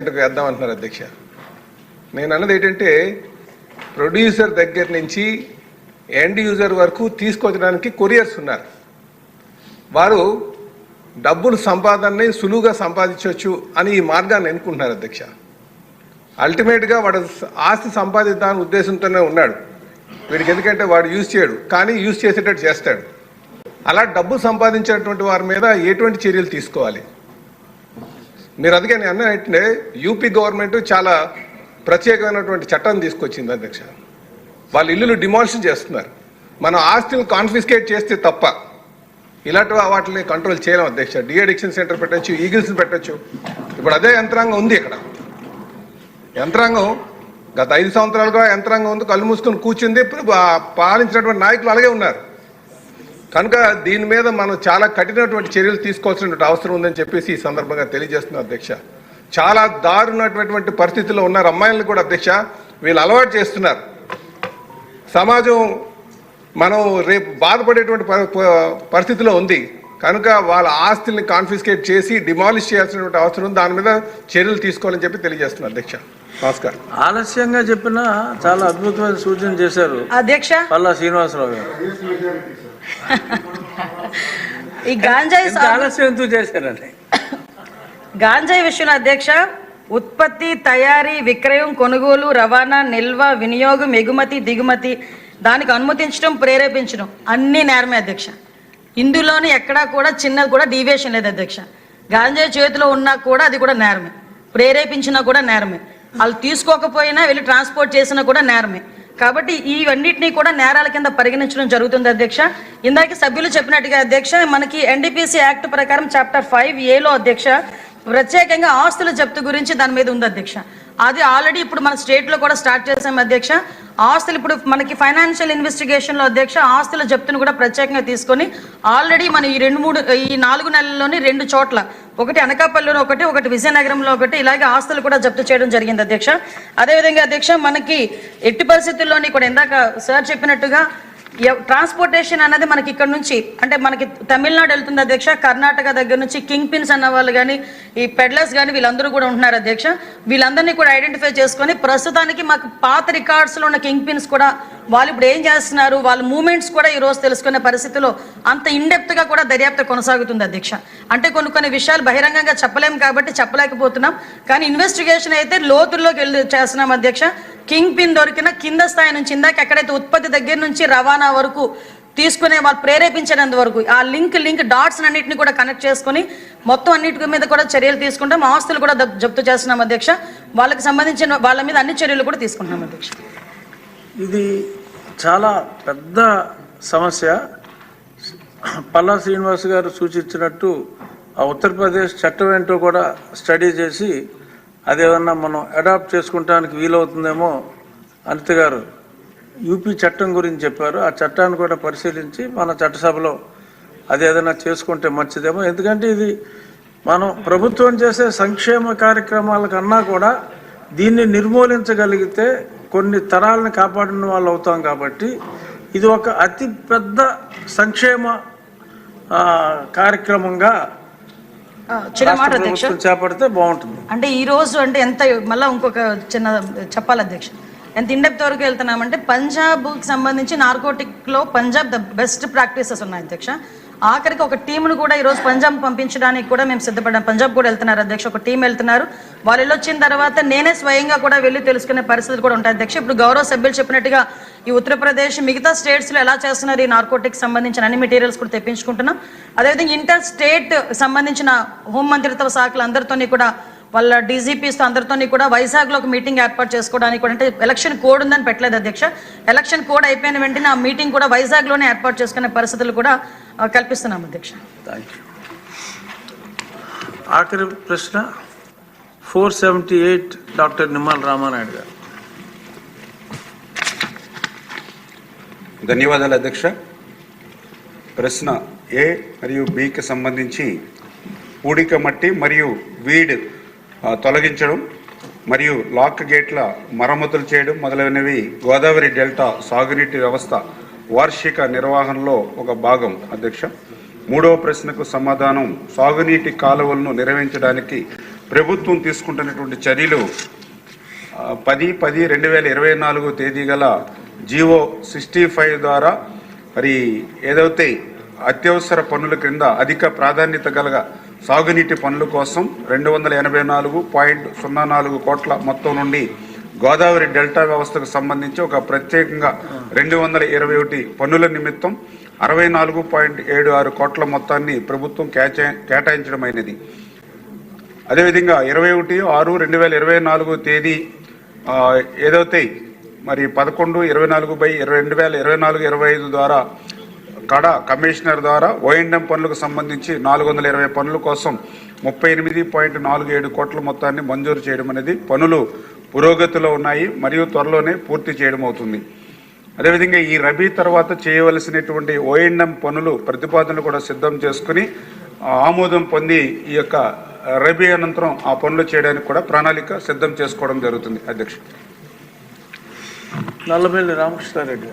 వేద్దాం అంటున్నారు అధ్యక్ష. నేను అన్నది ఏంటంటే ప్రొడ్యూసర్ దగ్గర నుంచి ఎండ్ యూజర్ వరకు తీసుకొచ్చడానికి కొరియర్స్ ఉన్నారు. వారు డబ్బులు సంపాదనని సులువుగా సంపాదించవచ్చు అని ఈ మార్గాన్ని ఎన్నుకుంటున్నారు అధ్యక్ష. అల్టిమేట్గా వాడు ఆస్తి సంపాదిద్దామని ఉద్దేశంతోనే ఉన్నాడు. వీడికి ఎందుకంటే వాడు యూజ్ చేయడు, కానీ యూజ్ చేసేటట్టు చేస్తాడు. అలా డబ్బు సంపాదించేటువంటి వారి మీద ఎటువంటి చర్యలు తీసుకోవాలి? మీరు అందుకే నేను అన్నట్టే యూపీ గవర్నమెంట్ చాలా ప్రత్యేకమైనటువంటి చట్టాన్ని తీసుకొచ్చింది అధ్యక్ష. వాళ్ళ ఇల్లులు డిమాలిషన్ చేస్తున్నారు. మనం ఆస్తులను కాన్ఫిస్కేట్ చేస్తే తప్ప ఇలాంటి వాటిని కంట్రోల్ చేయలేం అధ్యక్ష. డిఅడిక్షన్ సెంటర్ పెట్టచ్చు, ఈగిల్స్ పెట్టచ్చు. ఇప్పుడు అదే యంత్రాంగం ఉంది ఇక్కడ. యంత్రాంగం గత 5 సంవత్సరాలుగా యంత్రాంగం ఉంది, కళ్ళు మూసుకొని కూర్చుంది. పాలించినటువంటి నాయకులు అలాగే ఉన్నారు. కనుక దీని మీద మనం చాలా కఠినటువంటి చర్యలు తీసుకోవాల్సినటువంటి అవసరం ఉందని చెప్పేసి ఈ సందర్భంగా తెలియజేస్తున్నాం అధ్యక్ష. చాలా దారుణమైనటువంటి పరిస్థితుల్లో ఉన్నారు అమ్మాయిలను కూడా అధ్యక్ష. వీళ్ళు అలవాటు చేస్తున్నారు. సమాజం మనం రేపు బాధపడేటువంటి పరిస్థితిలో ఉంది. కనుక వాళ్ళ ఆస్తుల్ని కాన్ఫిస్కేట్ చేసి డిమాలిష్ చేయాల్సినటువంటి అవసరం ఉంది. దాని మీద చర్యలు తీసుకోవాలని చెప్పి తెలియజేస్తున్నారు అధ్యక్ష. నమస్కారం. ఆలస్యంగా చెప్పినా చాలా అద్భుతమైన సూచన చేశారు అధ్యక్ష పల్లా శ్రీనివాసరావు గారు. ఈ గాంజాయి ఆలస్యం ఎందుకు చేశారండి? గాంజాయి విషయంలో అధ్యక్ష, ఉత్పత్తి, తయారీ, విక్రయం, కొనుగోలు, రవాణా, నిల్వ, వినియోగం, ఎగుమతి, దిగుమతి, దానికి అనుమతించడం, ప్రేరేపించడం అన్నీ నేరమే అధ్యక్ష. ఇందులోని ఎక్కడా కూడా చిన్నది కూడా డీవియేషన్ లేదు అధ్యక్ష. గాంజాయి చేతిలో ఉన్నా కూడా అది కూడా నేరమే, ప్రేరేపించినా కూడా నేరమే, వాళ్ళు తీసుకోకపోయినా వెళ్ళి ట్రాన్స్పోర్ట్ చేసినా కూడా నేరమే. కాబట్టి ఇవన్నిటినీ కూడా నేరాల కింద పరిగణించడం జరుగుతుంది అధ్యక్ష. ఇందాక సభ్యులు చెప్పినట్టుగా అధ్యక్ష, మనకి ఎన్డీపీసీ యాక్ట్ ప్రకారం చాప్టర్ 5A అధ్యక్ష ప్రత్యేకంగా ఆస్తుల జప్తు గురించి దాని మీద ఉంది అధ్యక్ష. అది ఆల్రెడీ ఇప్పుడు మన స్టేట్లో కూడా స్టార్ట్ చేసాం అధ్యక్ష. ఆస్తులు ఇప్పుడు మనకి ఫైనాన్షియల్ ఇన్వెస్టిగేషన్లో అధ్యక్ష ఆస్తుల జప్తును కూడా ప్రత్యేకంగా తీసుకొని ఆల్రెడీ మనం ఈ 4 నెలల్లోని 2 చోట్ల, ఒకటి అనకాపల్లిలో ఒకటి విజయనగరంలో ఒకటి, ఇలాగే ఆస్తులు కూడా జప్తు చేయడం జరిగింది అధ్యక్ష. అదేవిధంగా అధ్యక్ష మనకి ఎట్టి పరిస్థితుల్లోని కూడా ఇందాక సార్ చెప్పినట్టుగా ట్రాన్స్పోర్టేషన్ అనేది మనకి ఇక్కడ నుంచి అంటే మనకి తమిళనాడు వెళ్తుంది అధ్యక్ష. కర్ణాటక దగ్గర నుంచి కింగ్ పిన్స్ అన్న వాళ్ళు కానీ ఈ పెడ్లర్స్ కానీ వీళ్ళందరూ కూడా ఉంటున్నారు అధ్యక్ష. వీళ్ళందరినీ కూడా ఐడెంటిఫై చేసుకొని ప్రస్తుతానికి మాకు పాత రికార్డ్స్లో ఉన్న కింగ్ పిన్స్ కూడా వాళ్ళు ఇప్పుడు ఏం చేస్తున్నారు, వాళ్ళ మూమెంట్స్ కూడా ఈ రోజు తెలుసుకునే పరిస్థితిలో అంత ఇన్డెప్త్గా కూడా దర్యాప్తు కొనసాగుతుంది అధ్యక్ష. అంటే కొన్ని విషయాలు బహిరంగంగా చెప్పలేము కాబట్టి చెప్పలేకపోతున్నాం, కానీ ఇన్వెస్టిగేషన్ అయితే లోతుల్లోకి వెళ్ళి చేస్తున్నాం అధ్యక్ష. కింగ్ పిన్ దొరికిన కింద స్థాయి నుంచి ఇందాక ఎక్కడైతే ఉత్పత్తి దగ్గర నుంచి రవాణా వరకు తీసుకునే వాళ్ళు ప్రేరేపించినంత వరకు ఆ లింక్ డాట్స్ అన్నింటినీ కూడా కనెక్ట్ చేసుకుని మొత్తం అన్నిటి మీద కూడా చర్యలు తీసుకుంటాం. ఆస్తులు కూడా జప్తు చేస్తున్నాం అధ్యక్ష. వాళ్ళకి సంబంధించిన వాళ్ళ మీద అన్ని చర్యలు కూడా తీసుకుంటున్నాం అధ్యక్ష. ఇది చాలా పెద్ద సమస్య. పల్లా శ్రీనివాస్ గారు సూచించినట్టు ఆ ఉత్తరప్రదేశ్ చట్టం ఏంటో కూడా స్టడీ చేసి అదేమన్నా మనం అడాప్ట్ చేసుకుంటానికి వీలవుతుందేమో. అనిత గారు యూపీ చట్టం గురించి చెప్పారు. ఆ చట్టాన్ని కూడా పరిశీలించి మన చట్టసభలో అది ఏదైనా చేసుకుంటే మంచిదేమో. ఎందుకంటే ఇది మనం ప్రభుత్వం చేసే సంక్షేమ కార్యక్రమాల కన్నా కూడా దీన్ని నిర్మూలించగలిగితే కొన్ని తరాలను కాపాడిన వాళ్ళు అవుతాం. కాబట్టి ఇది ఒక అతి పెద్ద సంక్షేమ కార్యక్రమంగా చేపడితే బాగుంటుంది. అంటే ఈ రోజు అంటే ఎంత మళ్ళీ ఇంకొక చిన్న చెప్పాలి అధ్యక్ష, ఎంత ఇండెప్త్ వరకు వెళ్తున్నామంటే పంజాబ్కి సంబంధించి నార్కోటిక్లో పంజాబ్ ద బెస్ట్ ప్రాక్టీసెస్ ఉన్నాయి అధ్యక్ష. ఆఖరికి ఒక టీంను కూడా ఈరోజు పంజాబ్ పంపించడానికి కూడా మేము సిద్ధపడ్డాం. పంజాబ్ కూడా వెళ్తున్నారు అధ్యక్ష, ఒక టీం వెళ్తున్నారు. వాళ్ళు వెళ్ళొచ్చిన తర్వాత నేనే స్వయంగా కూడా వెళ్ళి తెలుసుకునే పరిస్థితులు కూడా ఉంటాయి అధ్యక్ష. ఇప్పుడు గౌరవ సభ్యులు చెప్పినట్టుగా ఈ ఉత్తరప్రదేశ్ మిగతా స్టేట్స్లో ఎలా చేస్తున్నారు ఈ నార్కోటిక్స్ సంబంధించిన అన్ని మెటీరియల్స్ కూడా తెప్పించుకుంటున్నాం. అదేవిధంగా ఇంటర్ స్టేట్ సంబంధించిన హోంమంత్రిత్వ శాఖలు అందరితోని కూడా వాళ్ళ డీజీపీస్తో అందరితోని కూడా వైజాగ్లో ఒక మీటింగ్ ఏర్పాటు చేసుకోవడానికి కూడా, అంటే ఎలక్షన్ కోడ్ ఉందని పెట్టలేదు అధ్యక్ష. ఎలక్షన్ కోడ్ అయిపోయిన వెంటనే ఆ మీటింగ్ కూడా వైజాగ్లోనే ఏర్పాటు చేసుకునే పరిస్థితులు కూడా కల్పిస్తున్నాం అధ్యక్ష. Thank you. ఆఖరి ప్రశ్న 478 డాక్టర్ నిమ్మల రామానాయుడు గారు. ధన్యవాదాలు అధ్యక్ష. ప్రశ్న A మరియు Bకి సంబంధించి పూడిక మట్టి మరియు వీడ్ తొలగించడం మరియు లాక్ గేట్ల మరమ్మతులు చేయడం మొదలైనవి గోదావరి డెల్టా సాగునీటి వ్యవస్థ వార్షిక నిర్వహణలో ఒక భాగం అధ్యక్ష. 3వ ప్రశ్నకు సమాధానం, సాగునీటి కాలువలను నిర్వహించడానికి ప్రభుత్వం తీసుకుంటున్నటువంటి చర్యలు 10/10/2024 తేదీ గల జీవో 65 ద్వారా మరి ఏదైతే అత్యవసర పనుల క్రింద అధిక ప్రాధాన్యత గల సాగునీటి పనుల కోసం 284.04 కోట్ల మొత్తం నుండి గోదావరి డెల్టా వ్యవస్థకు సంబంధించి ఒక ప్రత్యేకంగా 221 పనుల నిమిత్తం 64.76 కోట్ల మొత్తాన్ని ప్రభుత్వం కేటాయించడమైనది. అదేవిధంగా 21/6/2024 తేదీ ఏదైతే మరి 11/24/2024-25 ద్వారా కడా కమిషనర్ ద్వారా ఓఎండ్ఎం పనులకు సంబంధించి 420 పనుల కోసం 38.47 కోట్ల మొత్తాన్ని మంజూరు చేయడం అనేది పనులు పురోగతిలో ఉన్నాయి మరియు త్వరలోనే పూర్తి చేయడం అవుతుంది. అదేవిధంగా ఈ రబీ తర్వాత చేయవలసినటువంటి ఓఎండ్ఎం పనులు ప్రతిపాదనలు కూడా సిద్ధం చేసుకుని ఆమోదం పొంది ఈ యొక్క రబీ అనంతరం ఆ పనులు చేయడానికి కూడా ప్రణాళిక సిద్ధం చేసుకోవడం జరుగుతుంది. అధ్యక్షుడు నల్లబెల్లి రామకృష్ణారెడ్డి.